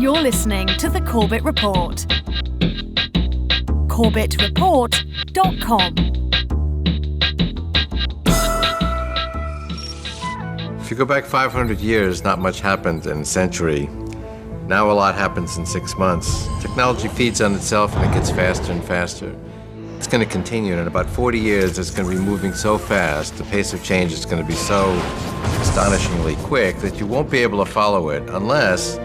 You're listening to the Corbett Report. CorbettReport.com. If you go back 500 years, not much happened in a century. Now a lot happens in 6 months. Technology feeds on itself and it gets faster and faster. It's going to continue, and in about 40 years, it's going to be moving so fast, the pace of change is going to be so astonishingly quick that you won't be able to follow it unless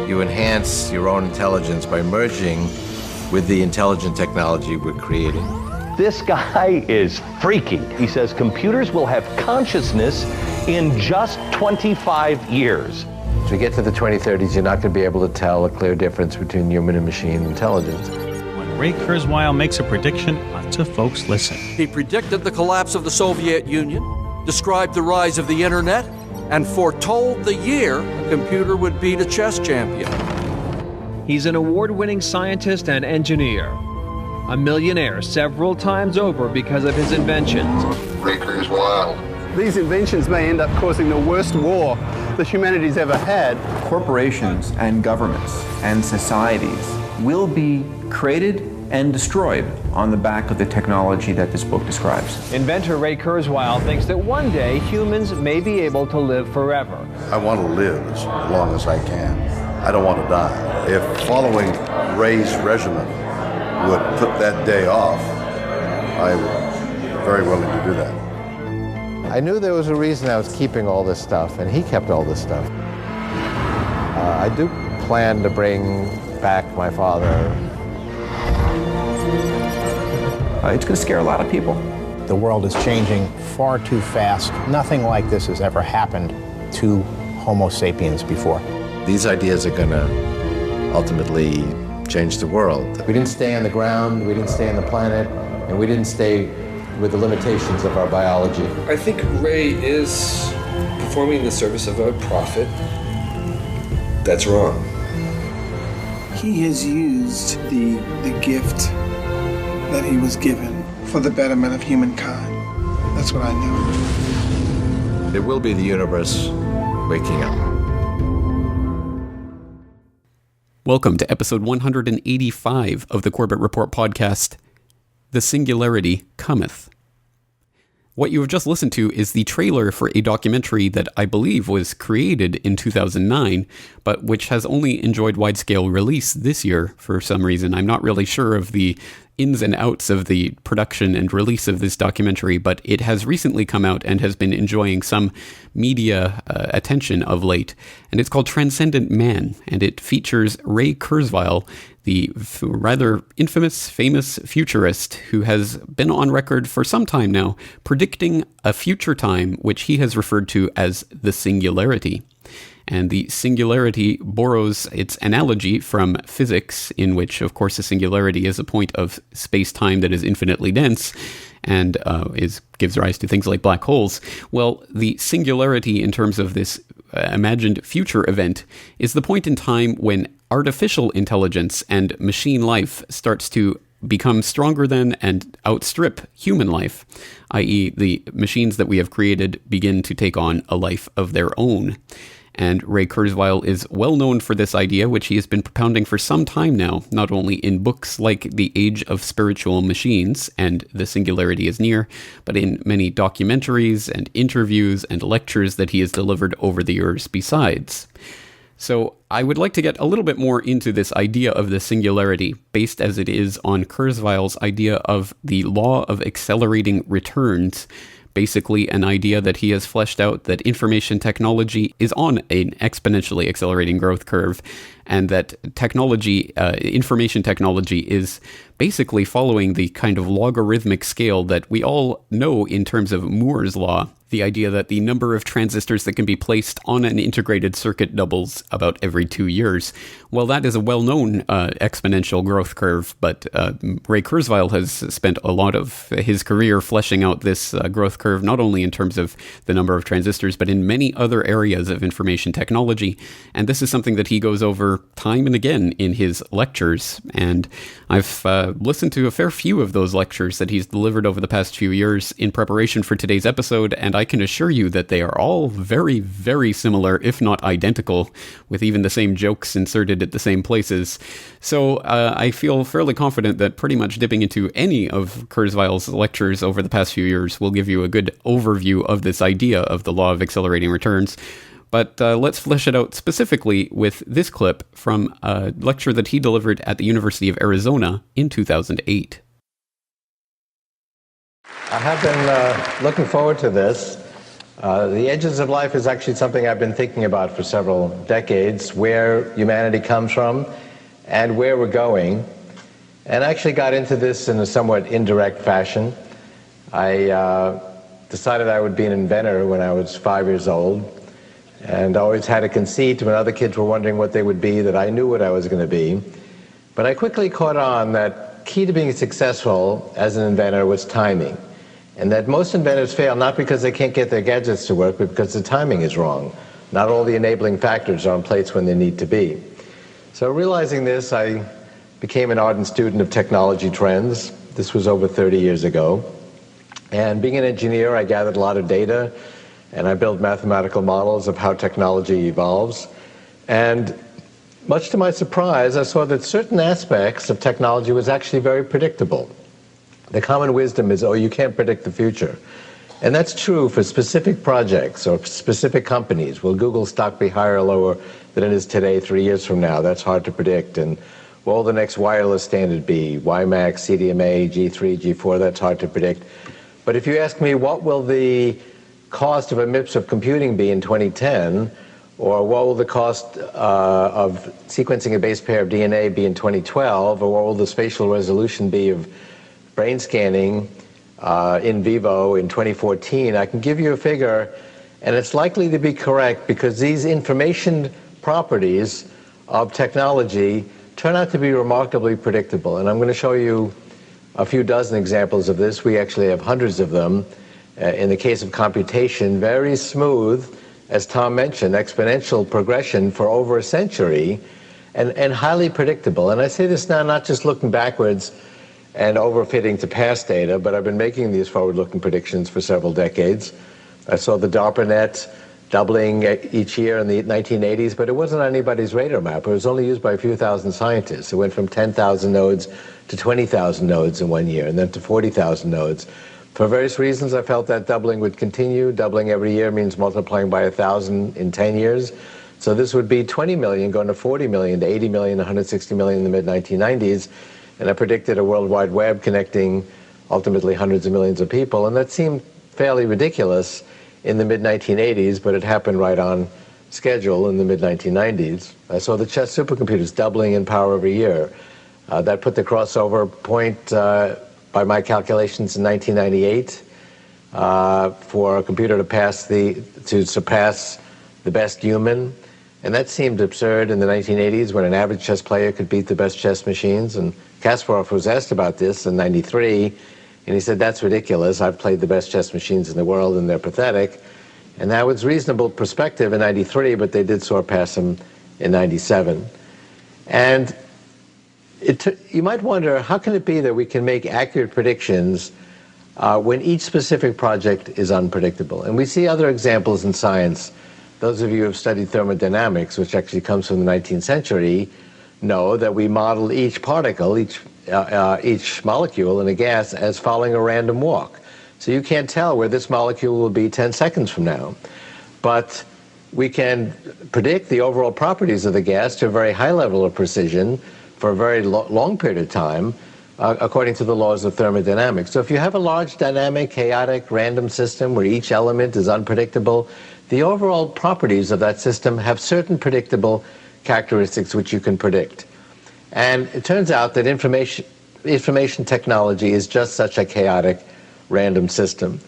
you enhance your own intelligence by merging with the intelligent technology we're creating. This guy is freaky. He says computers will have consciousness in just 25 years. As we get to the 2030s, you're not going to be able to tell a clear difference between human and machine intelligence. When Ray Kurzweil makes a prediction, lots of folks listen. He predicted the collapse of the Soviet Union, described the rise of the internet, and foretold the year a computer would beat a chess champion. He's an award-winning scientist and engineer, a millionaire several times over because of his inventions. Ray Kurzweil. These inventions may end up causing the worst war that humanity's ever had. Corporations and governments and societies will be created and destroyed on the back of the technology that this book describes. Inventor Ray Kurzweil thinks that one day humans may be able to live forever. I want to live as long as I can. I don't want to die. If following Ray's regimen would put that day off, I would be very willing to do that. I knew there was a reason I was keeping all this stuff, and he kept all this stuff. I do plan to bring back my father. It's going to scare a lot of people. The world is changing far too fast. Nothing like this has ever happened to Homo sapiens before. These ideas are going to ultimately change the world. We didn't stay on the ground, we didn't stay on the planet, and we didn't stay with the limitations of our biology. I think Ray is performing the service of a prophet. That's wrong. He has used the gift that he was given for the betterment of humankind. That's what I know. It will be the universe waking up. Welcome to episode 185 of the Corbett Report podcast, The Singularity Cometh. What you have just listened to is the trailer for a documentary that I believe was created in 2009, but which has only enjoyed wide-scale release this year for some reason. I'm not really sure of the ins and outs of the production and release of this documentary, but it has recently come out and has been enjoying some media attention of late. And it's called Transcendent Man, and it features Ray Kurzweil, the rather infamous, famous futurist who has been on record for some time now, predicting a future time which he has referred to as the Singularity. And the singularity borrows its analogy from physics, in which, of course, a singularity is a point of space-time that is infinitely dense and gives rise to things like black holes. Well, the singularity in terms of this imagined future event is the point in time when artificial intelligence and machine life starts to become stronger than and outstrip human life, i.e. the machines that we have created begin to take on a life of their own. And Ray Kurzweil is well known for this idea, which he has been propounding for some time now, not only in books like The Age of Spiritual Machines and The Singularity is Near, but in many documentaries and interviews and lectures that he has delivered over the years besides. So I would like to get a little bit more into this idea of the singularity, based as it is on Kurzweil's idea of the law of accelerating returns, basically an idea that he has fleshed out that information technology is on an exponentially accelerating growth curve, and that technology, information technology, is basically following the kind of logarithmic scale that we all know in terms of Moore's law, the idea that the number of transistors that can be placed on an integrated circuit doubles about every 2 years. Well, that is a well-known exponential growth curve, but Ray Kurzweil has spent a lot of his career fleshing out this growth curve, not only in terms of the number of transistors, but in many other areas of information technology. And this is something that he goes over time and again in his lectures. And I've listened to a fair few of those lectures that he's delivered over the past few years in preparation for today's episode, and I can assure you that they are all very, very similar, if not identical, with even the same jokes inserted at the same places. So I feel fairly confident that pretty much dipping into any of Kurzweil's lectures over the past few years will give you a good overview of this idea of the law of accelerating returns. But let's flesh it out specifically with this clip from a lecture that he delivered at the University of Arizona in 2008. I have been looking forward to this. The edges of life is actually something I've been thinking about for several decades, where humanity comes from and where we're going. And I actually got into this in a somewhat indirect fashion. I decided I would be an inventor when I was 5 years old. And I always had a conceit when other kids were wondering what they would be that I knew what I was going to be. But I quickly caught on that key to being successful as an inventor was timing. And that most inventors fail not because they can't get their gadgets to work, but because the timing is wrong. Not all the enabling factors are in place when they need to be. So realizing this, I became an ardent student of technology trends. This was over 30 years ago. And being an engineer, I gathered a lot of data, and I built mathematical models of how technology evolves. And much to my surprise, I saw that certain aspects of technology was actually very predictable. The common wisdom is, oh, you can't predict the future. And that's true for specific projects or specific companies. Will Google's stock be higher or lower than it is today 3 years from now? That's hard to predict. And what will the next wireless standard be? WiMAX, CDMA, G3, G4, that's hard to predict. But if you ask me, what will the cost of a MIPS of computing be in 2010, or what will the cost of sequencing a base pair of DNA be in 2012, or what will the spatial resolution be of brain scanning in vivo in 2014, I can give you a figure, and it's likely to be correct because these information properties of technology turn out to be remarkably predictable. And I'm going to show you a few dozen examples of this. We actually have hundreds of them. In the case of computation, very smooth, as Tom mentioned, exponential progression for over a century, and highly predictable. And I say this now not just looking backwards and overfitting to past data, but I've been making these forward-looking predictions for several decades. I saw the DARPANET doubling each year in the 1980s, but it wasn't on anybody's radar map. It was only used by a few thousand scientists. It went from 10,000 nodes to 20,000 nodes in 1 year, and then to 40,000 nodes. For various reasons, I felt that doubling would continue. Doubling every year means multiplying by 1,000 in 10 years. So this would be 20 million going to 40 million to 80 million, 160 million in the mid-1990s. And I predicted a World Wide Web connecting ultimately hundreds of millions of people. And that seemed fairly ridiculous in the mid-1980s, but it happened right on schedule in the mid-1990s. I saw the chess supercomputers doubling in power every year. That put the crossover point, by my calculations, in 1998 for a computer to surpass the best human. And that seemed absurd in the 1980s when an average chess player could beat the best chess machines. And Kasparov was asked about this in 93, and he said, that's ridiculous. I've played the best chess machines in the world, and they're pathetic. And that was reasonable perspective in 93, but they did soar past him in 97. And you might wonder, how can it be that we can make accurate predictions when each specific project is unpredictable? And we see other examples in science. Those of you who have studied thermodynamics, which actually comes from the 19th century, know that we model each particle, each molecule in a gas as following a random walk. So you can't tell where this molecule will be 10 seconds from now. But we can predict the overall properties of the gas to a very high level of precision for a very long period of time, according to the laws of thermodynamics. So if you have a large, dynamic, chaotic, random system where each element is unpredictable, the overall properties of that system have certain predictable characteristics which you can predict. And it turns out that information technology is just such a chaotic, random system.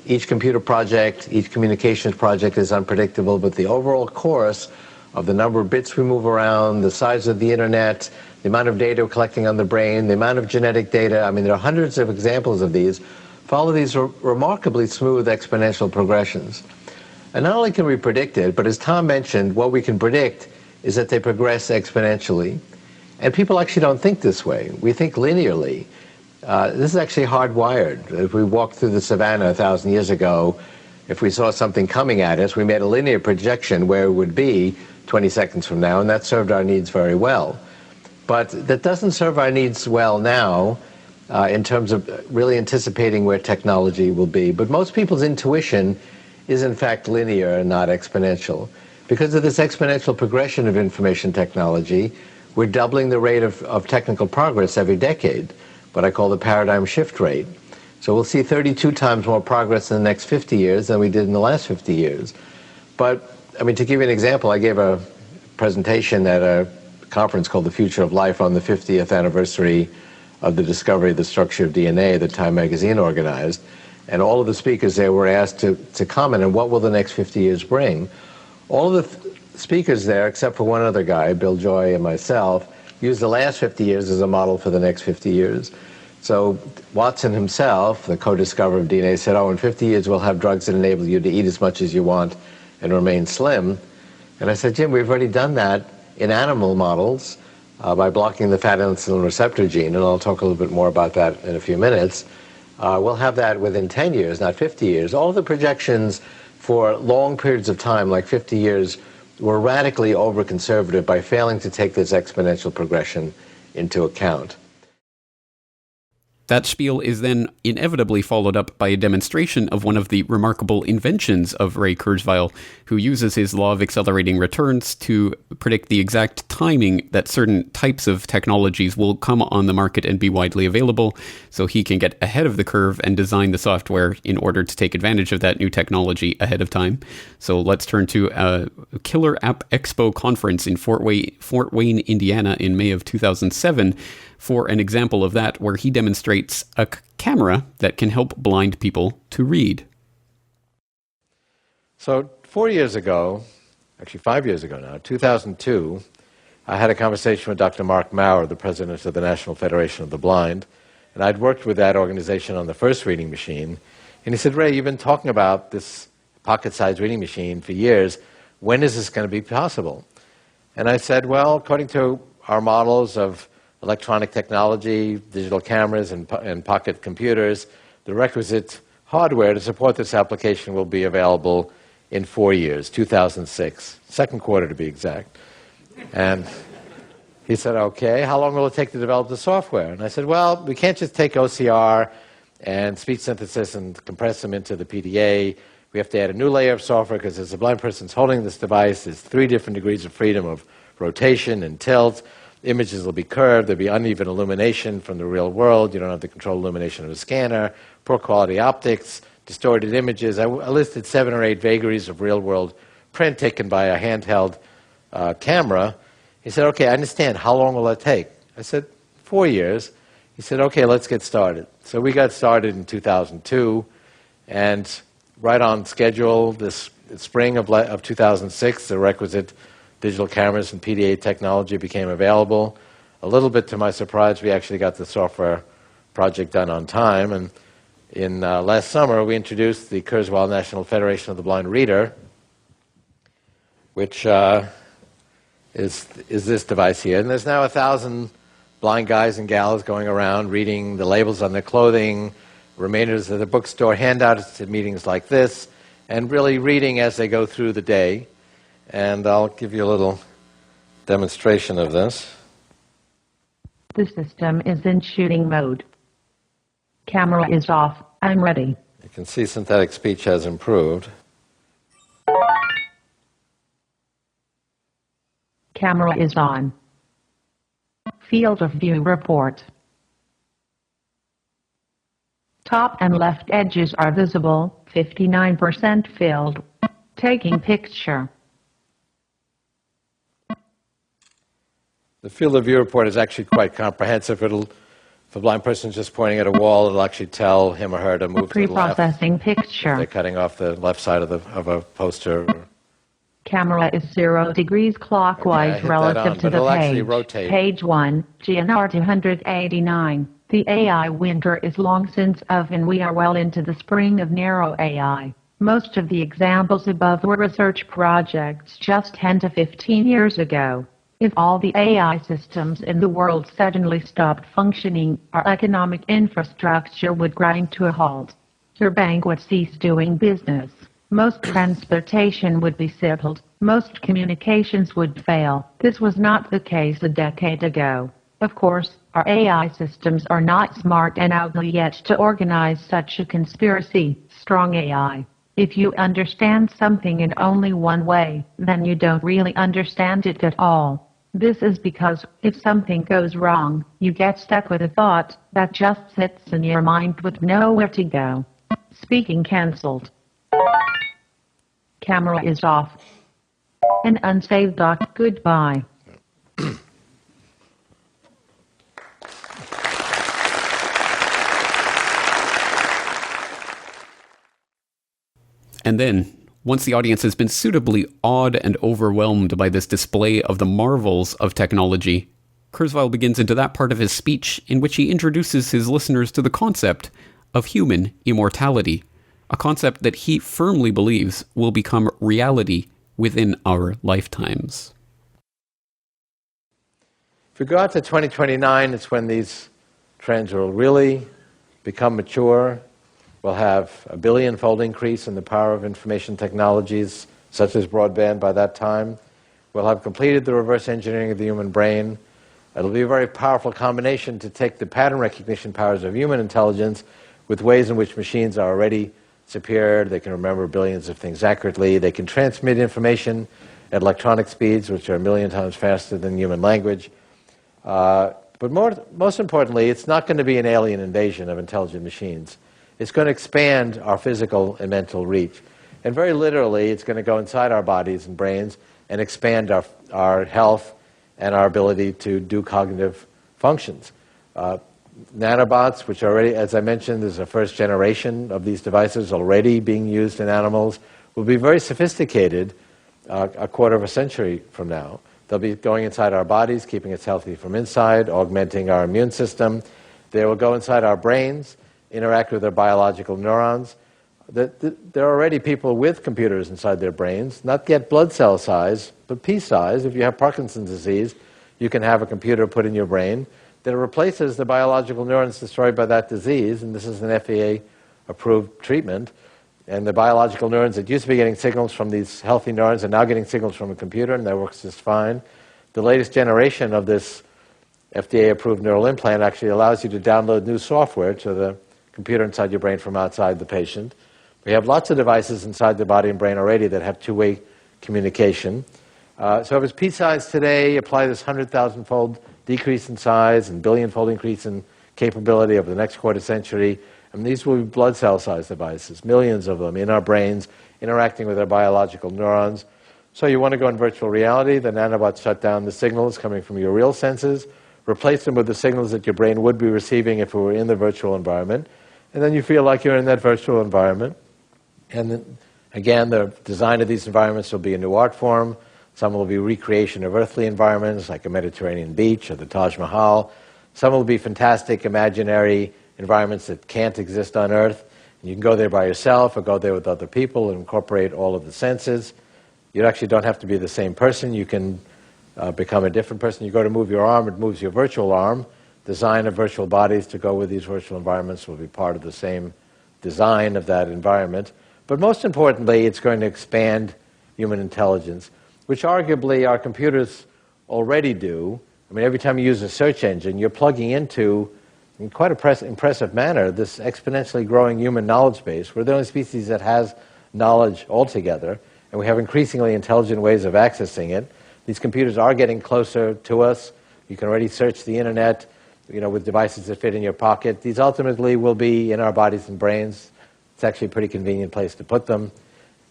Each computer project, each communications project is unpredictable, but the overall course of the number of bits we move around, the size of the internet, the amount of data we're collecting on the brain, the amount of genetic data, I mean, there are hundreds of examples of these, follow these remarkably smooth exponential progressions. And not only can we predict it, but as Tom mentioned, what we can predict is that they progress exponentially. And people actually don't think this way. We think linearly. This is actually hardwired. If we walked through the savannah 1,000 years ago, if we saw something coming at us, we made a linear projection where it would be 20 seconds from now, and that served our needs very well. But that doesn't serve our needs well now in terms of really anticipating where technology will be. But most people's intuition is in fact linear and not exponential. Because of this exponential progression of information technology, we're doubling the rate of technical progress every decade, what I call the paradigm shift rate. So we'll see 32 times more progress in the next 50 years than we did in the last 50 years. But, I mean, to give you an example, I gave a presentation at a conference called The Future of Life on the 50th anniversary of the discovery of the structure of DNA that Time magazine organized. And all of the speakers there were asked to comment on what will the next 50 years bring. All of the speakers there, except for one other guy, Bill Joy and myself, used the last 50 years as a model for the next 50 years. So Watson himself, the co-discoverer of DNA, said, oh, in 50 years we'll have drugs that enable you to eat as much as you want and remain slim. And I said, Jim, we've already done that in animal models by blocking the fat insulin receptor gene, and I'll talk a little bit more about that in a few minutes. We'll have that within 10 years, not 50 years. All the projections for long periods of time, like 50 years, were radically over-conservative by failing to take this exponential progression into account. That spiel is then inevitably followed up by a demonstration of one of the remarkable inventions of Ray Kurzweil, who uses his law of accelerating returns to predict the exact timing that certain types of technologies will come on the market and be widely available, so he can get ahead of the curve and design the software in order to take advantage of that new technology ahead of time. So let's turn to a Killer App Expo conference in Fort Wayne, Indiana in May of 2007, for an example of that, where he demonstrates a camera that can help blind people to read. So 4 years ago, actually 5 years ago now, 2002, I had a conversation with Dr. Mark Maurer, the president of the National Federation of the Blind, and I'd worked with that organization on the first reading machine. And he said, Ray, you've been talking about this pocket-sized reading machine for years. When is this going to be possible? And I said, well, according to our models of electronic technology, digital cameras, and pocket computers, the requisite hardware to support this application will be available in 4 years, 2006, second quarter to be exact. And he said, okay, how long will it take to develop the software? And I said, well, we can't just take OCR and speech synthesis and compress them into the PDA. We have to add a new layer of software because as the blind person's holding this device, there's 3 different degrees of freedom of rotation and tilt. Images will be curved, there'll be uneven illumination from the real world, you don't have the controlled illumination of a scanner, poor quality optics, distorted images. I listed 7 or 8 vagaries of real world print taken by a handheld camera. He said, okay, I understand, how long will that take? I said, 4 years. He said, okay, let's get started. So we got started in 2002, and right on schedule, this spring of 2006, the requisite digital cameras and PDA technology became available. A little bit to my surprise, we actually got the software project done on time. And in last summer, we introduced the Kurzweil National Federation of the Blind Reader, which is this device here. And there's now 1,000 blind guys and gals going around reading the labels on their clothing, remainders of the bookstore, handouts at meetings like this, and really reading as they go through the day. And I'll give you a little demonstration of this. The system is in shooting mode. Camera is off. I'm ready. You can see synthetic speech has improved. Camera is on. Field of view report. Top and left edges are visible, 59% filled. Taking picture. The field of view report is actually quite comprehensive. If a blind person is just pointing at a wall, it'll actually tell him or her to move to the left. Pre-processing picture. If they're cutting off the left side of a poster. Camera is 0 degrees clockwise relative to the page. Rotate. Page 1, GNR 289. The AI winter is long since of, and we are well into the spring of narrow AI. Most of the examples above were research projects just 10 to 15 years ago. If all the AI systems in the world suddenly stopped functioning, our economic infrastructure would grind to a halt. Your bank would cease doing business. Most transportation would be crippled. Most communications would fail. This was not the case a decade ago. Of course, our AI systems are not smart enough yet to organize such a conspiracy. Strong AI. If you understand something in only one way, then you don't really understand it at all. This is because, if something goes wrong, you get stuck with a thought that just sits in your mind with nowhere to go. Speaking cancelled. Camera is off. An unsaved doc. Goodbye. And then, once the audience has been suitably awed and overwhelmed by this display of the marvels of technology, Kurzweil begins into that part of his speech in which he introduces his listeners to the concept of human immortality, a concept that he firmly believes will become reality within our lifetimes. If we go out to 2029, it's when these trends will really become mature. We'll have a billion-fold increase in the power of information technologies, such as broadband, by that time. We'll have completed the reverse engineering of the human brain. It'll be a very powerful combination to take the pattern recognition powers of human intelligence with ways in which machines are already superior. They can remember billions of things accurately. They can transmit information at electronic speeds, which are a million times faster than human language. But most importantly, it's not going to be an alien invasion of intelligent machines. It's going to expand our physical and mental reach. And very literally, it's going to go inside our bodies and brains and expand our health and our ability to do cognitive functions. Nanobots, which already, as I mentioned, there's a first generation of these devices already being used in animals, will be very sophisticated a quarter of a century from now. They'll be going inside our bodies, keeping us healthy from inside, augmenting our immune system. They will go inside our brains, interact with their biological neurons. There are already people with computers inside their brains, not yet blood cell size, but pea size. If you have Parkinson's disease, you can have a computer put in your brain that replaces the biological neurons destroyed by that disease, and this is an FDA-approved treatment. And the biological neurons that used to be getting signals from these healthy neurons are now getting signals from a computer, and that works just fine. The latest generation of this FDA-approved neural implant actually allows you to download new software to the computer inside your brain from outside the patient. We have lots of devices inside the body and brain already that have two-way communication. So if it's pea size today, apply this 100,000-fold decrease in size and billion-fold increase in capability over the next quarter century. And these will be blood cell-sized devices, millions of them in our brains, interacting with our biological neurons. So you want to go in virtual reality, the nanobots shut down the signals coming from your real senses, replace them with the signals that your brain would be receiving if it were in the virtual environment, and then you feel like you're in that virtual environment. And then, again, the design of these environments will be a new art form. Some will be recreation of earthly environments, like a Mediterranean beach or the Taj Mahal. Some will be fantastic, imaginary environments that can't exist on Earth. You can go there by yourself or go there with other people and incorporate all of the senses. You actually don't have to be the same person. You can become a different person. You go to move your arm, it moves your virtual arm. Design of virtual bodies to go with these virtual environments will be part of the same design of that environment. But most importantly, it's going to expand human intelligence, which arguably our computers already do. I mean, every time you use a search engine, you're plugging into, in quite an impressive manner, this exponentially growing human knowledge base. We're the only species that has knowledge altogether, and we have increasingly intelligent ways of accessing it. These computers are getting closer to us. You can already search the internet, with devices that fit in your pocket. These ultimately will be in our bodies and brains. It's actually a pretty convenient place to put them.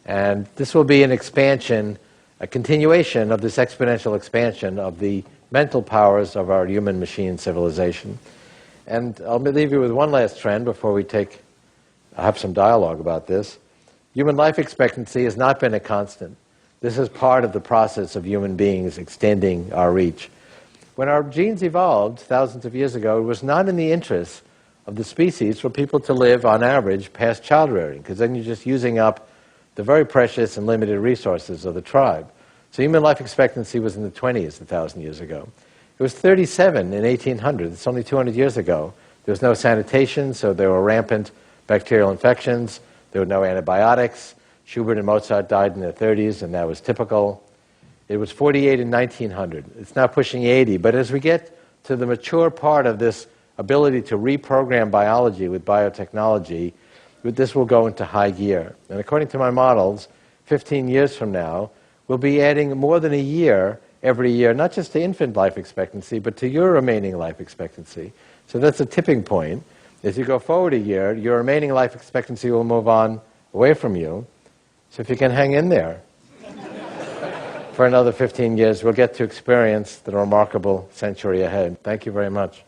And this will be an expansion, a continuation of this exponential expansion of the mental powers of our human-machine civilization. And I'll leave you with one last trend before we have some dialogue about this. Human life expectancy has not been a constant. This is part of the process of human beings extending our reach. When our genes evolved thousands of years ago, it was not in the interest of the species for people to live, on average, past child rearing, because then you're just using up the very precious and limited resources of the tribe. So human life expectancy was in the 20s 1,000 years ago. It was 37 in 1800. It's only 200 years ago. There was no sanitation, so there were rampant bacterial infections. There were no antibiotics. Schubert and Mozart died in their 30s, and that was typical. It was 48 in 1900. It's now pushing 80. But as we get to the mature part of this ability to reprogram biology with biotechnology, this will go into high gear. And according to my models, 15 years from now, we'll be adding more than a year every year, not just to infant life expectancy, but to your remaining life expectancy. So that's a tipping point. As you go forward a year, your remaining life expectancy will move on away from you. So if you can hang in there for another 15 years, we'll get to experience the remarkable century ahead. Thank you very much.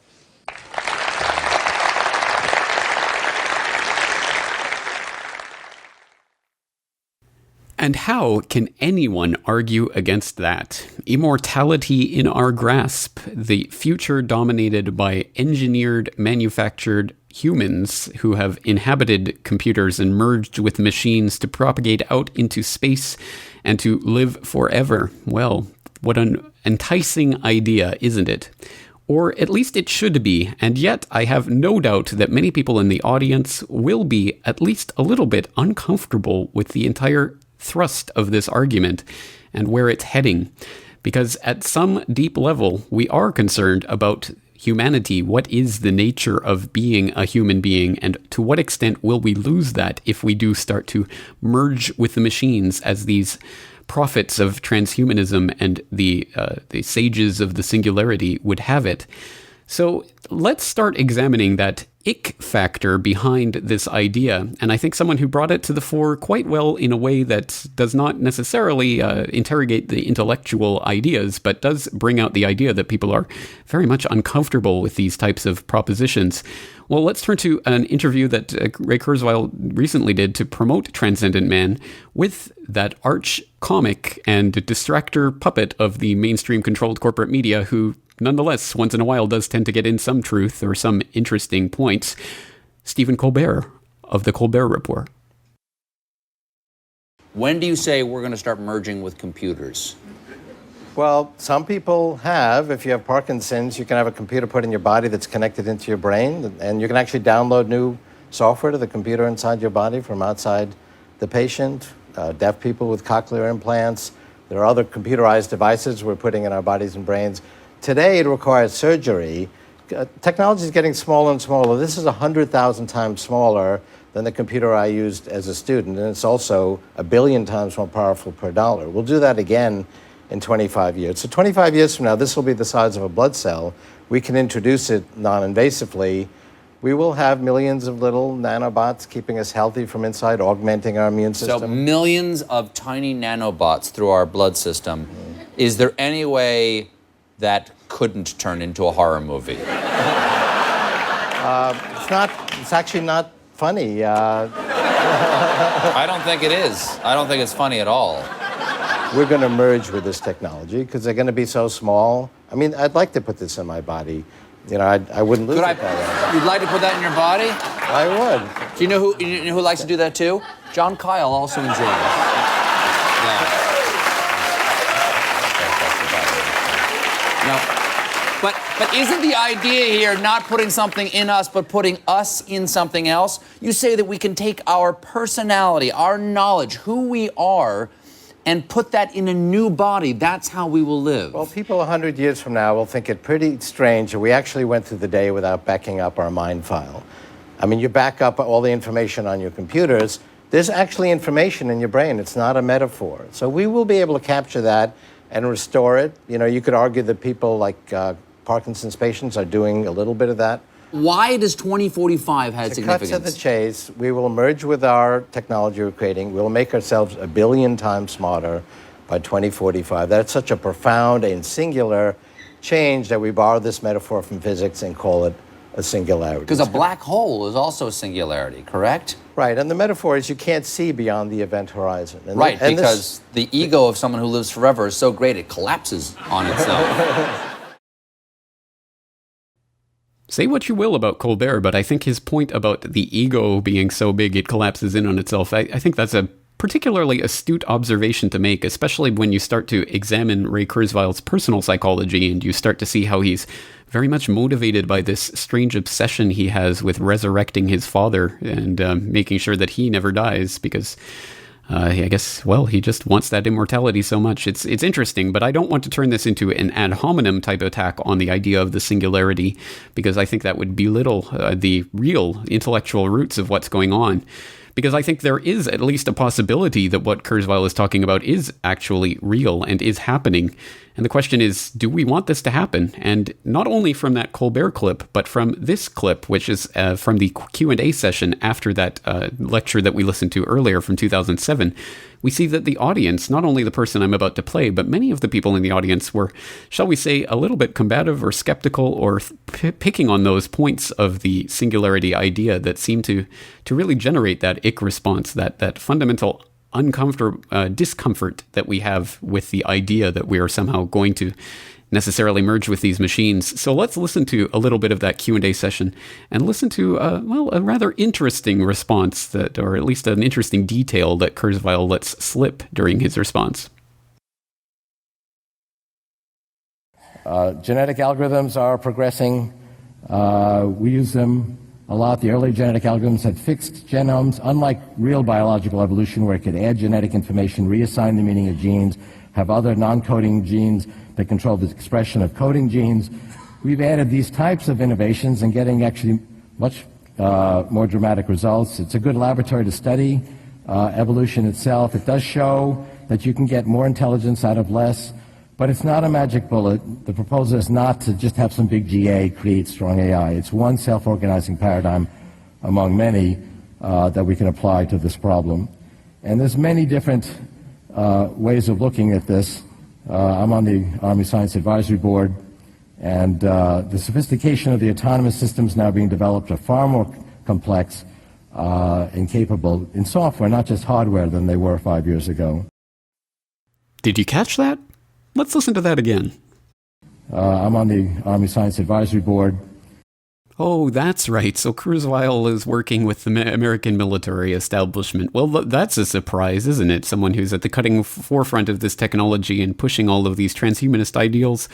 And how can anyone argue against that? Immortality in our grasp, the future dominated by engineered, manufactured humans who have inhabited computers and merged with machines to propagate out into space and to live forever. Well, what an enticing idea, isn't it? Or at least it should be, and yet I have no doubt that many people in the audience will be at least a little bit uncomfortable with the entire thrust of this argument and where it's heading, because at some deep level we are concerned about humanity. What is the nature of being a human being, and to what extent will we lose that if we do start to merge with the machines as these prophets of transhumanism and the sages of the singularity would have it? So let's start examining that ick factor behind this idea. And I think someone who brought it to the fore quite well in a way that does not necessarily interrogate the intellectual ideas, but does bring out the idea that people are very much uncomfortable with these types of propositions. Well, let's turn to an interview that Ray Kurzweil recently did to promote Transcendent Man with that arch comic and distractor puppet of the mainstream controlled corporate media who nonetheless, once in a while, does tend to get in some truth or some interesting points. Stephen Colbert of the Corbett Report. When do you say we're going to start merging with computers? Well, some people have. If you have Parkinson's, you can have a computer put in your body that's connected into your brain, and you can actually download new software to the computer inside your body from outside the patient. Deaf people with cochlear implants. There are other computerized devices we're putting in our bodies and brains. Today, it requires surgery. Technology is getting smaller and smaller. This is 100,000 times smaller than the computer I used as a student, and it's also 1 billion times more powerful per dollar. We'll do that again in 25 years. So 25 years from now, this will be the size of a blood cell. We can introduce it non-invasively. We will have millions of little nanobots keeping us healthy from inside, augmenting our immune system. So millions of tiny nanobots through our blood system. Is there any way that couldn't turn into a horror movie? It's actually not funny. I don't think it is. I don't think it's funny at all. We're going to merge with this technology because they're going to be so small. I mean, I'd like to put this in my body. You know, I wouldn't lose it that way. You'd like to put that in your body? I would. Do you know who likes to do that too? John Kyle also enjoys it. But isn't the idea here not putting something in us, but putting us in something else? You say that we can take our personality, our knowledge, who we are, and put that in a new body. That's how we will live. Well, people 100 years from now will think it pretty strange that we actually went through the day without backing up our mind file. I mean, you back up all the information on your computers. There's actually information in your brain. It's not a metaphor. So we will be able to capture that and restore it. You know, you could argue that people like Parkinson's patients are doing a little bit of that. Why does 2045 have significance? To cut to the chase, we will merge with our technology we're creating. We'll make ourselves 1 billion times smarter by 2045. That's such a profound and singular change that we borrow this metaphor from physics and call it a singularity. Because a black hole is also a singularity, correct? Right, and the metaphor is you can't see beyond the event horizon. And right, because the ego of someone who lives forever is so great it collapses on itself. Say what you will about Colbert, but I think his point about the ego being so big it collapses in on itself, I think that's a particularly astute observation to make, especially when you start to examine Ray Kurzweil's personal psychology and you start to see how he's very much motivated by this strange obsession he has with resurrecting his father and making sure that he never dies because I guess, well, he just wants that immortality so much. It's interesting, but I don't want to turn this into an ad hominem type attack on the idea of the singularity, because I think that would belittle the real intellectual roots of what's going on. Because I think there is at least a possibility that what Kurzweil is talking about is actually real and is happening. And the question is, do we want this to happen? And not only from that Colbert clip, but from this clip, which is from the Q&A session after that lecture that we listened to earlier from 2007, we see that the audience, not only the person I'm about to play, but many of the people in the audience were, shall we say, a little bit combative or skeptical or picking on those points of the singularity idea that seem to really generate that ick response, that fundamental discomfort that we have with the idea that we are somehow going to necessarily merge with these machines. So let's listen to a little bit of that Q&A session and listen to, a rather interesting response or at least an interesting detail that Kurzweil lets slip during his response. Genetic algorithms are progressing. We use them a lot. The early genetic algorithms had fixed genomes, unlike real biological evolution where it could add genetic information, reassign the meaning of genes, have other non-coding genes that control the expression of coding genes. We've added these types of innovations and getting actually much more dramatic results. It's a good laboratory to study evolution itself. It does show that you can get more intelligence out of less, but it's not a magic bullet. The proposal is not to just have some big GA create strong AI. It's one self-organizing paradigm among many that we can apply to this problem. And there's many different ways of looking at this. I'm on the Army Science Advisory Board, and the sophistication of the autonomous systems now being developed are far more complex and capable in software, not just hardware, than they were 5 years ago. Did you catch that? Let's listen to that again. I'm on the Army Science Advisory Board. Oh, that's right. So Kurzweil is working with the American military establishment. Well, that's a surprise, isn't it? Someone who's at the cutting forefront of this technology and pushing all of these transhumanist ideals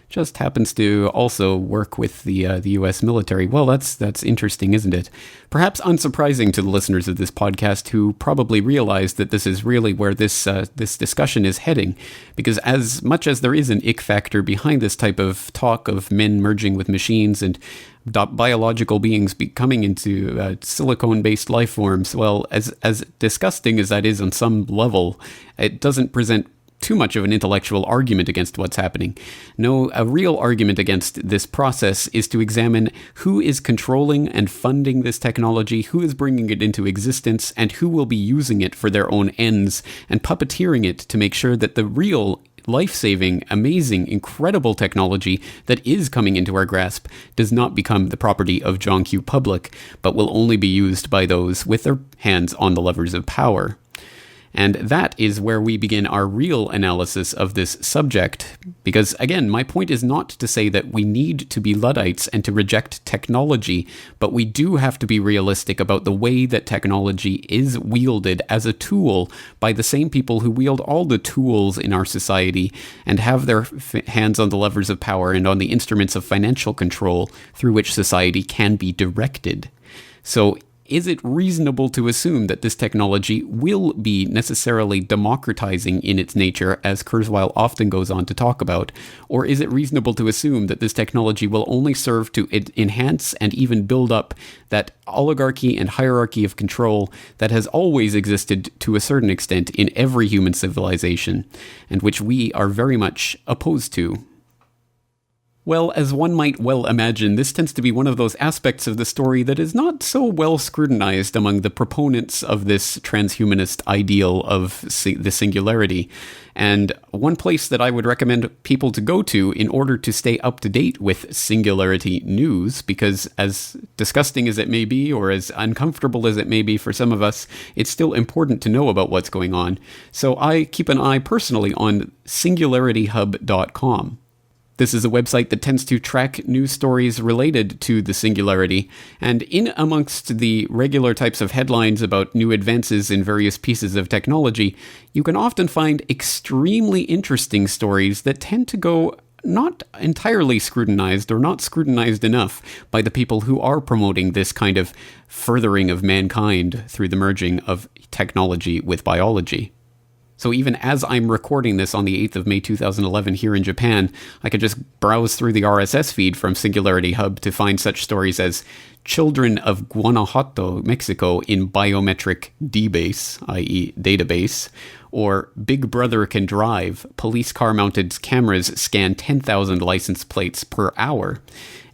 just happens to also work with the U.S. military. Well, that's interesting, isn't it? Perhaps unsurprising to the listeners of this podcast, who probably realize that this is really where this discussion is heading, because as much as there is an ick factor behind this type of talk of men merging with machines and biological beings becoming into silicone-based life forms, well, as disgusting as that is on some level, it doesn't present too much of an intellectual argument against what's happening. No, a real argument against this process is to examine who is controlling and funding this technology, who is bringing it into existence, and who will be using it for their own ends, and puppeteering it to make sure that the real life-saving, amazing, incredible technology that is coming into our grasp does not become the property of John Q. Public, but will only be used by those with their hands on the levers of power. And that is where we begin our real analysis of this subject. Because, again, my point is not to say that we need to be Luddites and to reject technology, but we do have to be realistic about the way that technology is wielded as a tool by the same people who wield all the tools in our society and have their hands on the levers of power and on the instruments of financial control through which society can be directed. So, is it reasonable to assume that this technology will be necessarily democratizing in its nature, as Kurzweil often goes on to talk about? Or is it reasonable to assume that this technology will only serve to enhance and even build up that oligarchy and hierarchy of control that has always existed to a certain extent in every human civilization, and which we are very much opposed to? Well, as one might well imagine, this tends to be one of those aspects of the story that is not so well scrutinized among the proponents of this transhumanist ideal of the singularity. And one place that I would recommend people to go to in order to stay up to date with singularity news, because as disgusting as it may be, or as uncomfortable as it may be for some of us, it's still important to know about what's going on. So I keep an eye personally on singularityhub.com. This is a website that tends to track news stories related to the Singularity, and in amongst the regular types of headlines about new advances in various pieces of technology, you can often find extremely interesting stories that tend to go not entirely scrutinized or not scrutinized enough by the people who are promoting this kind of furthering of mankind through the merging of technology with biology. So even as I'm recording this on the 8th of May 2011 here in Japan, I could just browse through the RSS feed from Singularity Hub to find such stories as Children of Guanajuato, Mexico in Biometric D-Base, i.e. database, or Big Brother Can Drive, police car-mounted cameras scan 10,000 license plates per hour.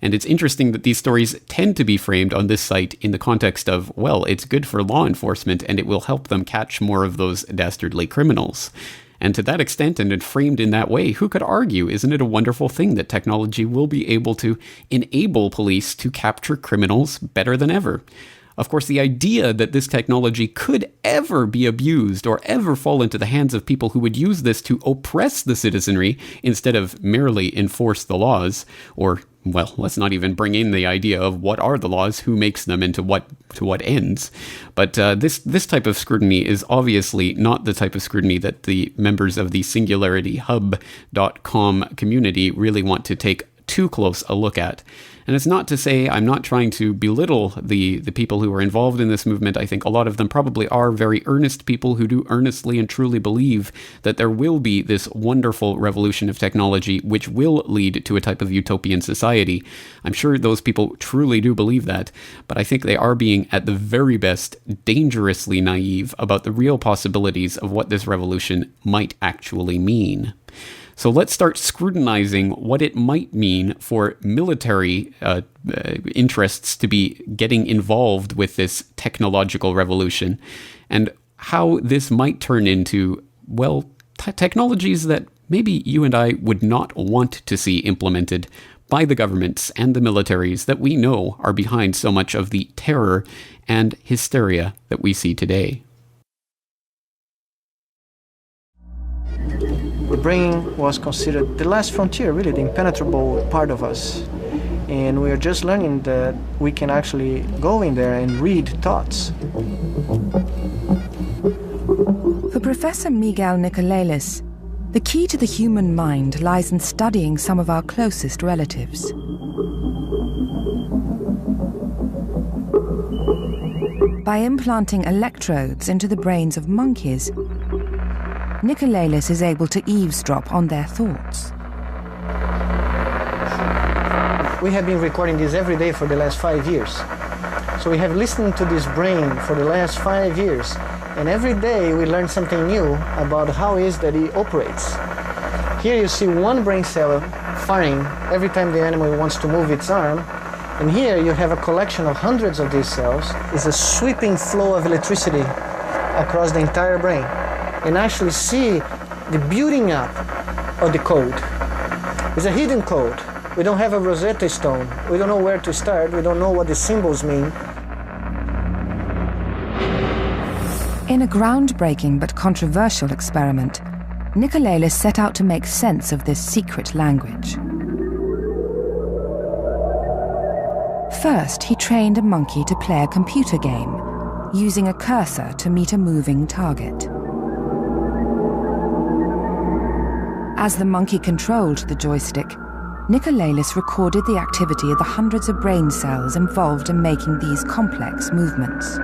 And it's interesting that these stories tend to be framed on this site in the context of, well, it's good for law enforcement and it will help them catch more of those dastardly criminals. And to that extent, and framed in that way, who could argue, isn't it a wonderful thing that technology will be able to enable police to capture criminals better than ever? Of course, the idea that this technology could ever be abused or ever fall into the hands of people who would use this to oppress the citizenry instead of merely enforce the laws, or, well, let's not even bring in the idea of what are the laws, who makes them, and to what ends. But this type of scrutiny is obviously not the type of scrutiny that the members of the SingularityHub.com community really want to take too close a look at. And it's not to say I'm not trying to belittle the people who are involved in this movement. I think a lot of them probably are very earnest people who do earnestly and truly believe that there will be this wonderful revolution of technology which will lead to a type of utopian society. I'm sure those people truly do believe that, but I think they are being, at the very best, dangerously naive about the real possibilities of what this revolution might actually mean. So let's start scrutinizing what it might mean for military interests to be getting involved with this technological revolution, and how this might turn into, well, technologies that maybe you and I would not want to see implemented by the governments and the militaries that we know are behind so much of the terror and hysteria that we see today. The brain was considered the last frontier, really, the impenetrable part of us. And we are just learning that we can actually go in there and read thoughts. For Professor Miguel Nicolelis, the key to the human mind lies in studying some of our closest relatives. By implanting electrodes into the brains of monkeys, Nicolelis is able to eavesdrop on their thoughts. We have been recording this every day for the last 5 years. So we have listened to this brain for the last 5 years, and every day we learn something new about how it is that it operates. Here you see one brain cell firing every time the animal wants to move its arm, and here you have a collection of hundreds of these cells. It's a sweeping flow of electricity across the entire brain, and actually see the building up of the code. It's a hidden code. We don't have a Rosetta Stone. We don't know where to start. We don't know what the symbols mean. In a groundbreaking but controversial experiment, Nicolelis set out to make sense of this secret language. First, he trained a monkey to play a computer game, using a cursor to meet a moving target. As the monkey controlled the joystick, Nicolelis recorded the activity of the hundreds of brain cells involved in making these complex movements.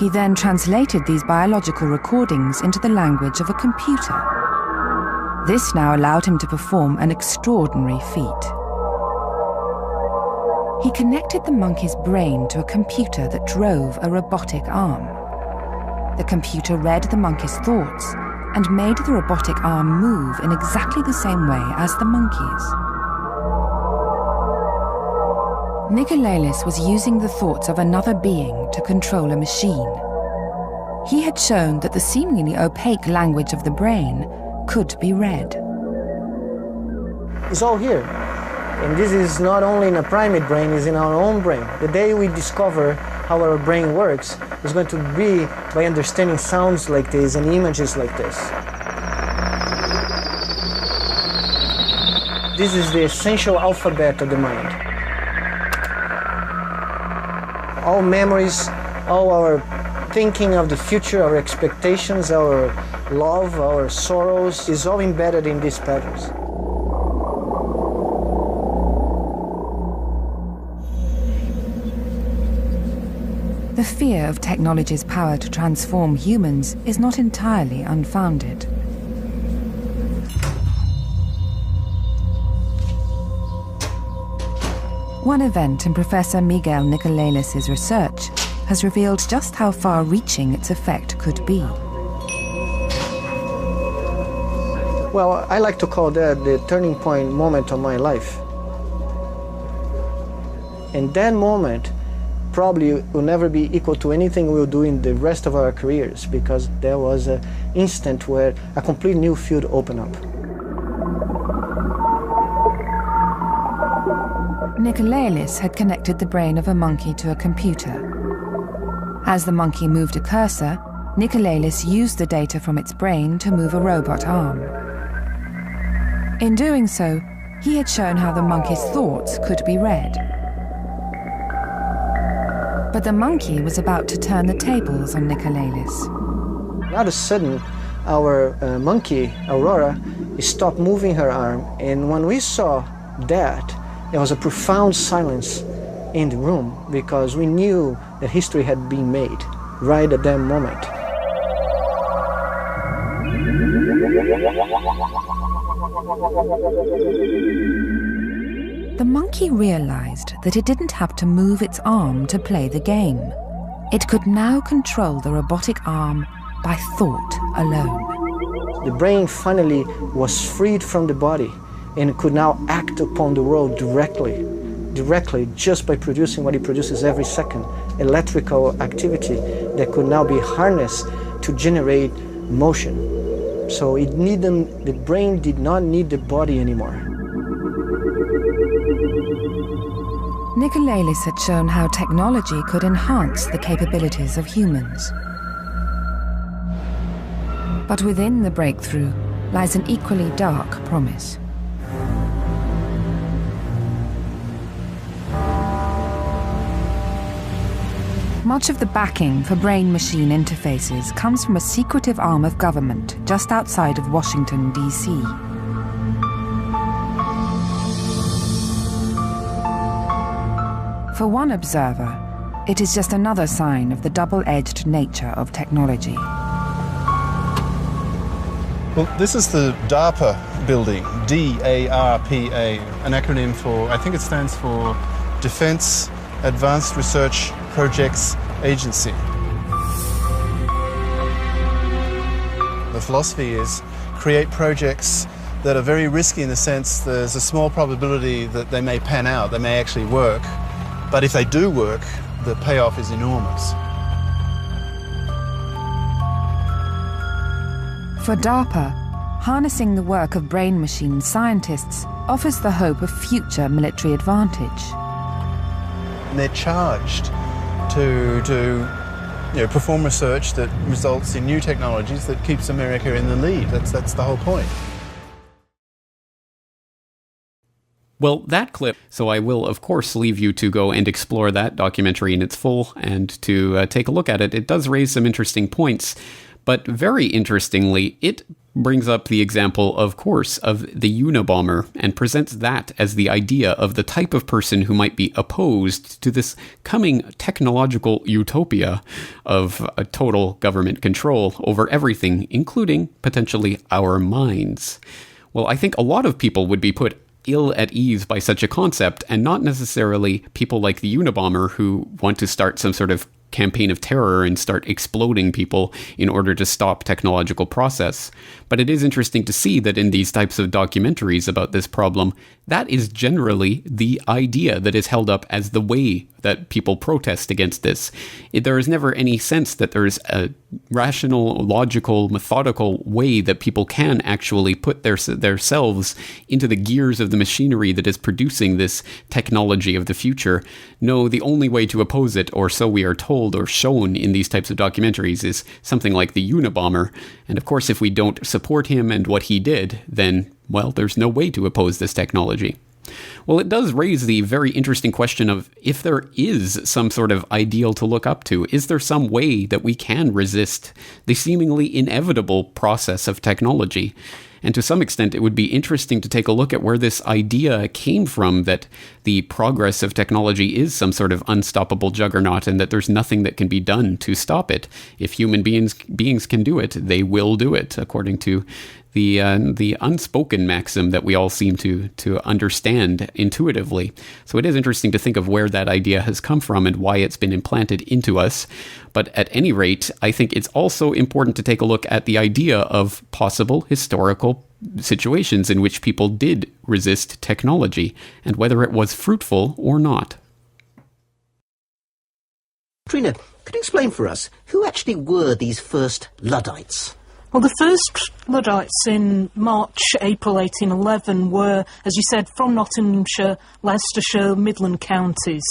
He then translated these biological recordings into the language of a computer. This now allowed him to perform an extraordinary feat. He connected the monkey's brain to a computer that drove a robotic arm. The computer read the monkey's thoughts and made the robotic arm move in exactly the same way as the monkey's. Nicolelis was using the thoughts of another being to control a machine. He had shown that the seemingly opaque language of the brain could be read. It's all here. And this is not only in a primate brain, it's in our own brain. The day we discover how our brain works is going to be by understanding sounds like this and images like this. This is the essential alphabet of the mind. All memories, all our thinking of the future, our expectations, our love, our sorrows, is all embedded in these patterns. The fear of technology's power to transform humans is not entirely unfounded. One event in Professor Miguel Nicolelis' research has revealed just how far-reaching its effect could be. Well, I like to call that the turning point moment of my life. And that moment probably will never be equal to anything we'll do in the rest of our careers, because there was an instant where a complete new field opened up. Nicolelis had connected the brain of a monkey to a computer. As the monkey moved a cursor, Nicolelis used the data from its brain to move a robot arm. In doing so, he had shown how the monkey's thoughts could be read. But the monkey was about to turn the tables on Nicolelis. All of a sudden, our monkey, Aurora, stopped moving her arm, and when we saw that, there was a profound silence in the room, because we knew that history had been made right at that moment. The monkey realized that it didn't have to move its arm to play the game. It could now control the robotic arm by thought alone. The brain finally was freed from the body and could now act upon the world directly just by producing what it produces every second, electrical activity that could now be harnessed to generate motion. So the brain did not need the body anymore. Nicolelis had shown how technology could enhance the capabilities of humans. But within the breakthrough lies an equally dark promise. Much of the backing for brain-machine interfaces comes from a secretive arm of government just outside of Washington, D.C. For one observer, it is just another sign of the double-edged nature of technology. Well, this is the DARPA building, D-A-R-P-A, an acronym for, I think it stands for Defense Advanced Research Projects Agency. The philosophy is create projects that are very risky in the sense there's a small probability that they may pan out, they may actually work, but if they do work, the payoff is enormous. For DARPA, harnessing the work of brain-machine scientists offers the hope of future military advantage. And they're charged to perform research that results in new technologies that keeps America in the lead. That's the whole point. Well, that clip, so I will, of course, leave you to go and explore that documentary in its full and to take a look at it. It does raise some interesting points, but very interestingly, it brings up the example, of course, of the Unabomber and presents that as the idea of the type of person who might be opposed to this coming technological utopia of a total government control over everything, including potentially our minds. Well, I think a lot of people would be put ill at ease by such a concept, and not necessarily people like the Unabomber who want to start some sort of campaign of terror and start exploding people in order to stop technological process. But it is interesting to see that in these types of documentaries about this problem, That is generally the idea that is held up as the way that people protest against this. There is never any sense that there is a rational, logical, methodical way that people can actually put themselves into the gears of the machinery that is producing this technology of the future. No, the only way to oppose it, or so we are told or shown in these types of documentaries, is something like the Unabomber. And of course, if we don't support him and what he did, then, well, there's no way to oppose this technology. Well, it does raise the very interesting question of if there is some sort of ideal to look up to. Is there some way that we can resist the seemingly inevitable process of technology? And to some extent, it would be interesting to take a look at where this idea came from, that the progress of technology is some sort of unstoppable juggernaut and that there's nothing that can be done to stop it. If human beings can do it, they will do it, according to the unspoken maxim that we all seem to understand intuitively. So it is interesting to think of where that idea has come from and why it's been implanted into us. But at any rate, I think it's also important to take a look at the idea of possible historical situations in which people did resist technology and whether it was fruitful or not. Trina, could you explain for us who actually were these first Luddites? Well, the first Luddites in March, April 1811 were, as you said, from Nottinghamshire, Leicestershire, Midland counties,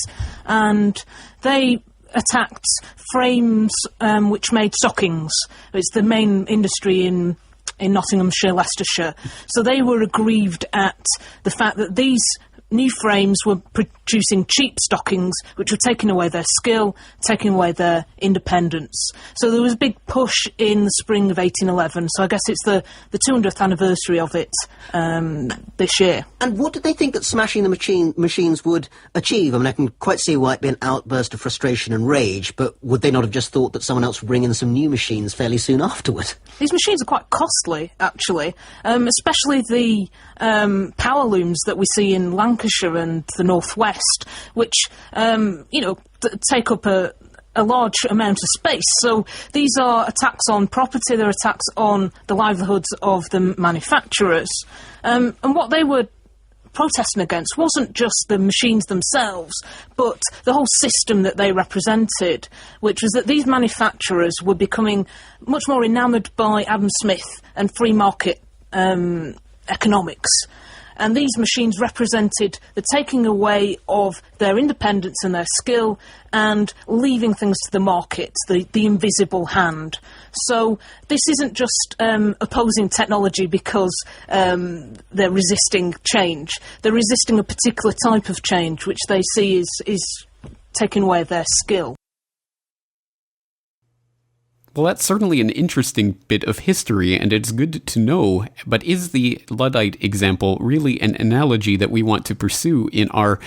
and they attacked frames which made stockings. It's the main industry in Nottinghamshire, Leicestershire. So they were aggrieved at the fact that these new frames were producing cheap stockings, which were taking away their skill, taking away their independence. So there was a big push in the spring of 1811. So I guess it's the 200th anniversary of it this year. And what did they think that smashing the machines would achieve? I mean, I can quite see why it'd be an outburst of frustration and rage, but would they not have just thought that someone else would bring in some new machines fairly soon afterward? These machines are quite costly, actually, especially the power looms that we see in Lancashire and the northwest, which, take up a large amount of space. So these are attacks on property, they're attacks on the livelihoods of the manufacturers. And what they were protesting against wasn't just the machines themselves, but the whole system that they represented, which was that these manufacturers were becoming much more enamoured by Adam Smith and free market economics. And these machines represented the taking away of their independence and their skill and leaving things to the market, the invisible hand. So this isn't just opposing technology because they're resisting change. They're resisting a particular type of change, which they see is taking away their skill. Well, that's certainly an interesting bit of history, and it's good to know, but is the Luddite example really an analogy that we want to pursue in our,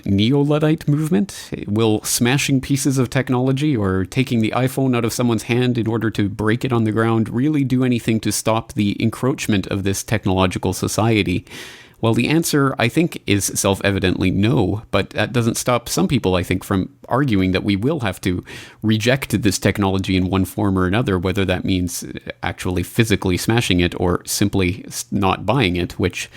Neo-Luddite movement? Will smashing pieces of technology or taking the iPhone out of someone's hand in order to break it on the ground really do anything to stop the encroachment of this technological society? Well, the answer, I think, is self-evidently no, but that doesn't stop some people, I think, from arguing that we will have to reject this technology in one form or another, whether that means actually physically smashing it or simply not buying it, which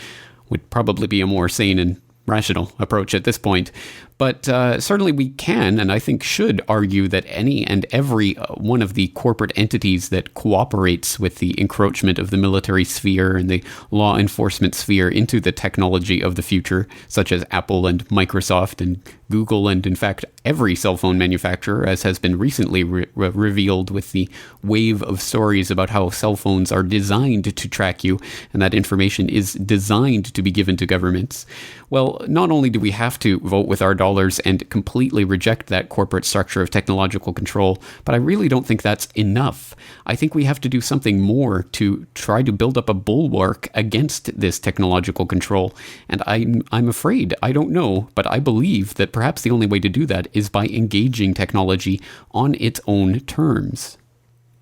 would probably be a more sane and rational approach at this point. But certainly we can, and I think should, argue that any and every one of the corporate entities that cooperates with the encroachment of the military sphere and the law enforcement sphere into the technology of the future, such as Apple and Microsoft and Google, and in fact every cell phone manufacturer, as has been recently revealed with the wave of stories about how cell phones are designed to track you, and that information is designed to be given to governments. Well, not only do we have to vote with our dollars and completely reject that corporate structure of technological control, but I really don't think that's enough. I think we have to do something more to try to build up a bulwark against this technological control, and I'm afraid, I don't know, but I believe that perhaps the only way to do that is by engaging technology on its own terms.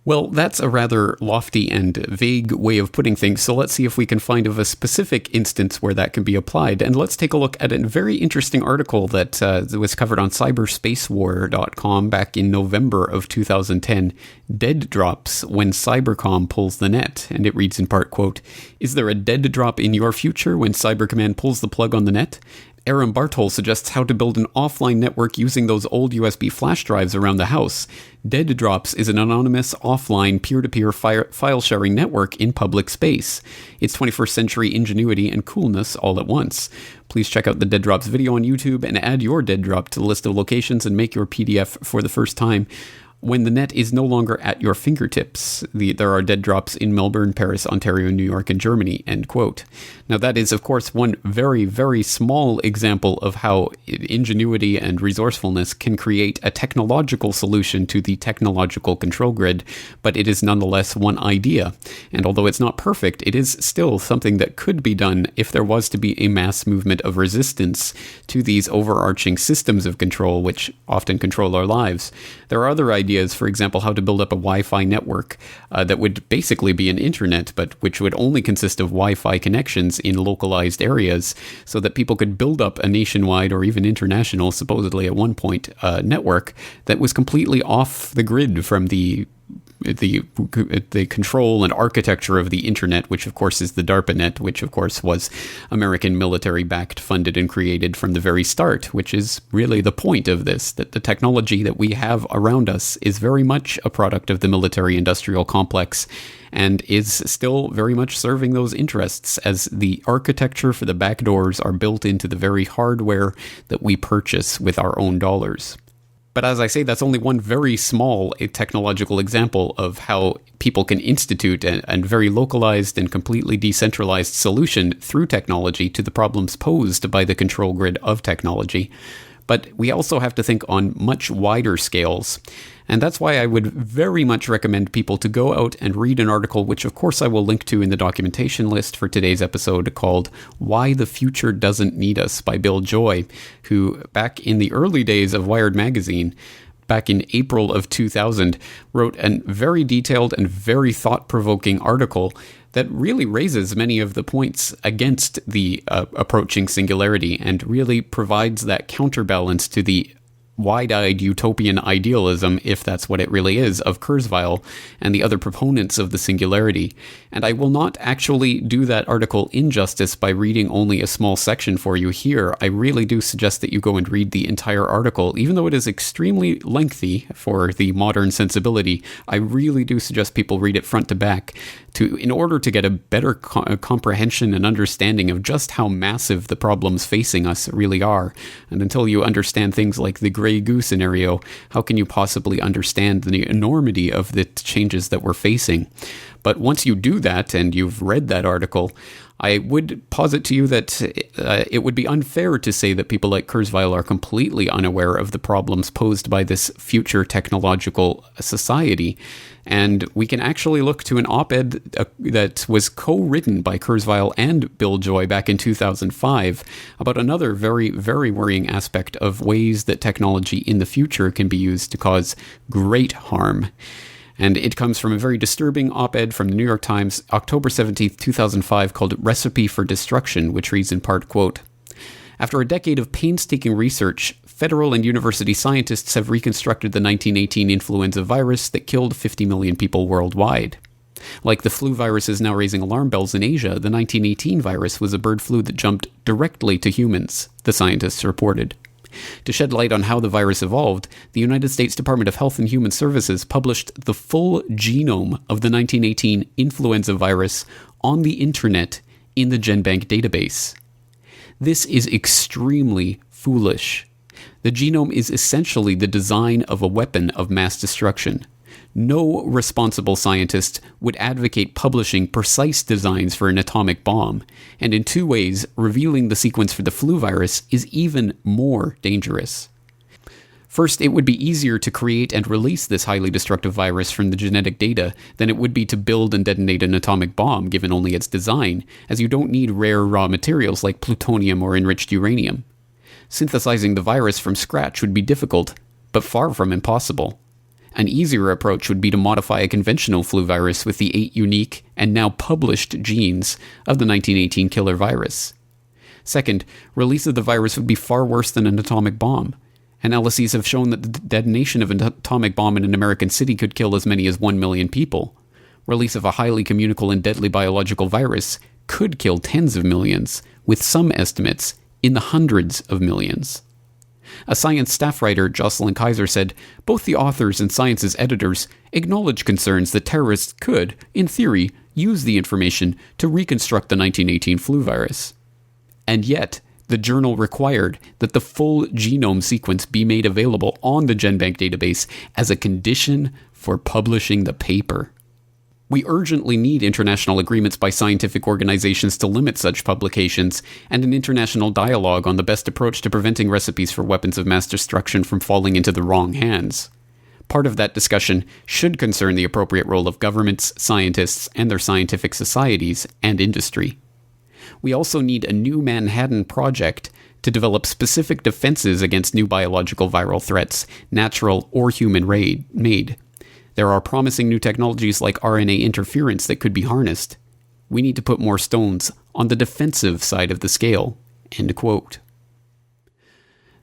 Well, that's a rather lofty and vague way of putting things, so let's see if we can find of a specific instance where that can be applied. And let's take a look at a very interesting article that was covered on cyberspacewar.com back in November of 2010, Dead Drops When Cybercom Pulls the Net. And it reads in part, quote, "Is there a dead drop in your future when Cyber Command pulls the plug on the net? Aaron Bartol suggests how to build an offline network using those old USB flash drives around the house. Dead Drops is an anonymous, offline, peer-to-peer file-sharing network in public space. It's 21st century ingenuity and coolness all at once. Please check out the Dead Drops video on YouTube and add your Dead Drop to the list of locations and make your PDF for the first time when the net is no longer at your fingertips. There are dead drops in Melbourne, Paris, Ontario, New York, and Germany," end quote. Now that is, of course, one very, very small example of how ingenuity and resourcefulness can create a technological solution to the technological control grid, but it is nonetheless one idea. And although it's not perfect, it is still something that could be done if there was to be a mass movement of resistance to these overarching systems of control, which often control our lives. There are other ideas, for example, how to build up a Wi-Fi network that would basically be an internet, but which would only consist of Wi-Fi connections in localized areas, so that people could build up a nationwide or even international, supposedly at one point, network that was completely off the grid from the control and architecture of the internet, which of course is the DARPANet, which of course was American military-backed, funded, and created from the very start, which is really the point of this, that the technology that we have around us is very much a product of the military-industrial complex and is still very much serving those interests, as the architecture for the back doors are built into the very hardware that we purchase with our own dollars. But as I say, that's only one very small technological example of how people can institute a very localized and completely decentralized solution through technology to the problems posed by the control grid of technology. But we also have to think on much wider scales. And that's why I would very much recommend people to go out and read an article, which of course I will link to in the documentation list for today's episode, called Why the Future Doesn't Need Us by Bill Joy, who back in the early days of Wired magazine, back in April of 2000, wrote a very detailed and very thought-provoking article that really raises many of the points against the approaching singularity and really provides that counterbalance to the wide-eyed utopian idealism, if that's what it really is, of Kurzweil and the other proponents of the singularity. And I will not actually do that article injustice by reading only a small section for you here. I really do suggest that you go and read the entire article. Even though it is extremely lengthy for the modern sensibility, I really do suggest people read it front to back in order to get a better comprehension and understanding of just how massive the problems facing us really are. And until you understand things like the gray goo scenario, how can you possibly understand the enormity of the changes that we're facing? But once you do that and you've read that article, I would posit to you that it would be unfair to say that people like Kurzweil are completely unaware of the problems posed by this future technological society. And we can actually look to an op-ed that was co-written by Kurzweil and Bill Joy back in 2005 about another very, very worrying aspect of ways that technology in the future can be used to cause great harm. And it comes from a very disturbing op-ed from the New York Times, October 17th, 2005, called Recipe for Destruction, which reads in part, quote, "After a decade of painstaking research, federal and university scientists have reconstructed the 1918 influenza virus that killed 50 million people worldwide. Like the flu viruses now raising alarm bells in Asia, the 1918 virus was a bird flu that jumped directly to humans," the scientists reported. To shed light on how the virus evolved, the United States Department of Health and Human Services published the full genome of the 1918 influenza virus on the internet in the GenBank database. This is extremely foolish. The genome is essentially the design of a weapon of mass destruction. No responsible scientist would advocate publishing precise designs for an atomic bomb, and in two ways, revealing the sequence for the flu virus is even more dangerous. First, it would be easier to create and release this highly destructive virus from the genetic data than it would be to build and detonate an atomic bomb, given only its design, as you don't need rare raw materials like plutonium or enriched uranium. Synthesizing the virus from scratch would be difficult, but far from impossible. An easier approach would be to modify a conventional flu virus with the 8 unique and now published genes of the 1918 killer virus. Second, release of the virus would be far worse than an atomic bomb. Analyses have shown that the detonation of an atomic bomb in an American city could kill as many as 1 million people. Release of a highly communicable and deadly biological virus could kill tens of millions, with some estimates in the hundreds of millions. A Science staff writer, Jocelyn Kaiser, said, "Both the authors and Science's editors acknowledge concerns that terrorists could, in theory, use the information to reconstruct the 1918 flu virus. And yet, the journal required that the full genome sequence be made available on the GenBank database as a condition for publishing the paper. We urgently need international agreements by scientific organizations to limit such publications, and an international dialogue on the best approach to preventing recipes for weapons of mass destruction from falling into the wrong hands. Part of that discussion should concern the appropriate role of governments, scientists, and their scientific societies and industry. We also need a new Manhattan Project to develop specific defenses against new biological viral threats, natural or human-made. There are promising new technologies like RNA interference that could be harnessed. We need to put more stones on the defensive side of the scale." End quote.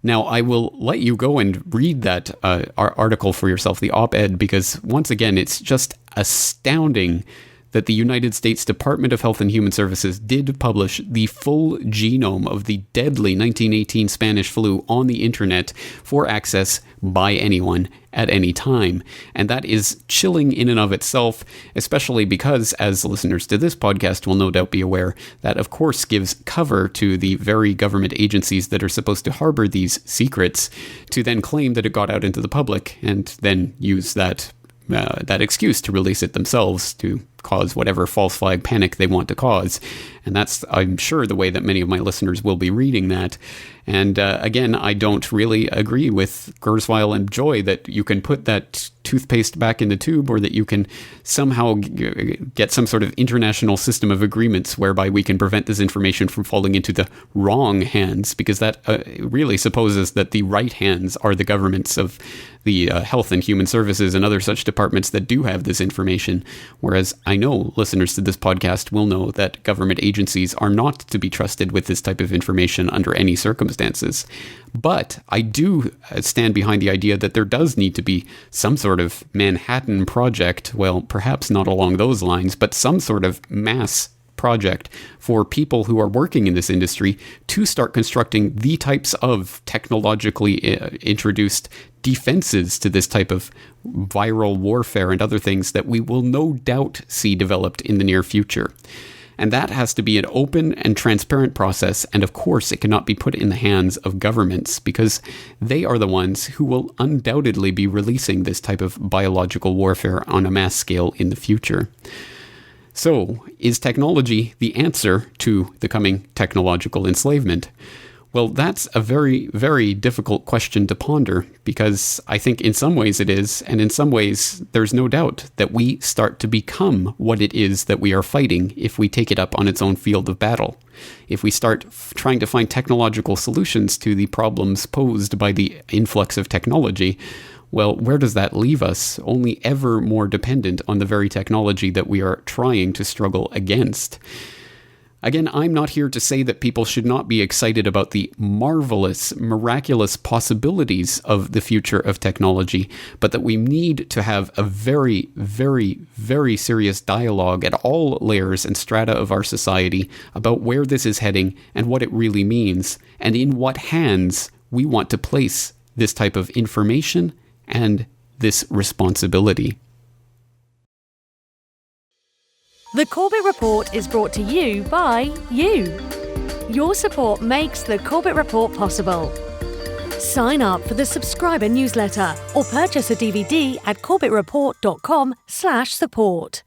Now, I will let you go and read that article for yourself, the op-ed, because once again, it's just astounding that the United States Department of Health and Human Services did publish the full genome of the deadly 1918 Spanish flu on the internet for access by anyone at any time. And that is chilling in and of itself, especially because, as listeners to this podcast will no doubt be aware, that of course gives cover to the very government agencies that are supposed to harbor these secrets to then claim that it got out into the public and then use that excuse to release it themselves to cause whatever false flag panic they want to cause. And that's, I'm sure, the way that many of my listeners will be reading that. And again, I don't really agree with Kurzweil and Joy that you can put that toothpaste back in the tube, or that you can somehow get some sort of international system of agreements whereby we can prevent this information from falling into the wrong hands, because that really supposes that the right hands are the governments of the health and human services and other such departments that do have this information. Whereas I know listeners to this podcast will know that government agencies are not to be trusted with this type of information under any circumstances. But I do stand behind the idea that there does need to be some sort of Manhattan Project, well, perhaps not along those lines, but some sort of mass project for people who are working in this industry to start constructing the types of technologically introduced defenses to this type of viral warfare and other things that we will no doubt see developed in the near future. And that has to be an open and transparent process, and of course it cannot be put in the hands of governments, because they are the ones who will undoubtedly be releasing this type of biological warfare on a mass scale in the future. So, is technology the answer to the coming technological enslavement? Well, that's a very, very difficult question to ponder, because I think in some ways it is, and in some ways there's no doubt that we start to become what it is that we are fighting if we take it up on its own field of battle. If we start trying to find technological solutions to the problems posed by the influx of technology, well, where does that leave us? Only ever more dependent on the very technology that we are trying to struggle against. Again, I'm not here to say that people should not be excited about the marvelous, miraculous possibilities of the future of technology, but that we need to have a very, very, very serious dialogue at all layers and strata of our society about where this is heading and what it really means, and in what hands we want to place this type of information and this responsibility. The Corbett Report is brought to you by you. Your support makes the Corbett Report possible. Sign up for the subscriber newsletter or purchase a DVD at corbettreport.com/support.